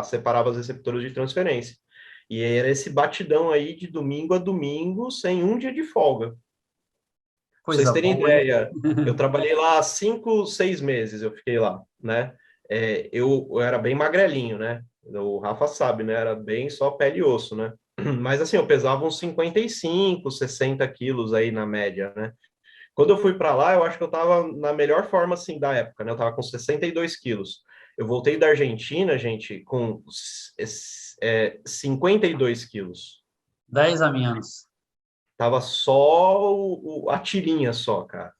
separava as receptoras de transferência. E era esse batidão aí de domingo a domingo, sem um dia de folga. Pra vocês coisa terem boa, hein? ideia, eu trabalhei lá 5, 6 meses, eu fiquei lá, né? Eu era bem magrelinho, né? O Rafa sabe, né? Era bem só pele e osso, né? Mas assim, eu pesava uns 55, 60 quilos aí na média, né? Quando eu fui para lá, eu acho que eu estava na melhor forma, assim, da época, né? Eu estava com 62 quilos. Eu voltei da Argentina, gente, com 52 quilos. 10 a menos. Tava só a tirinha só, cara.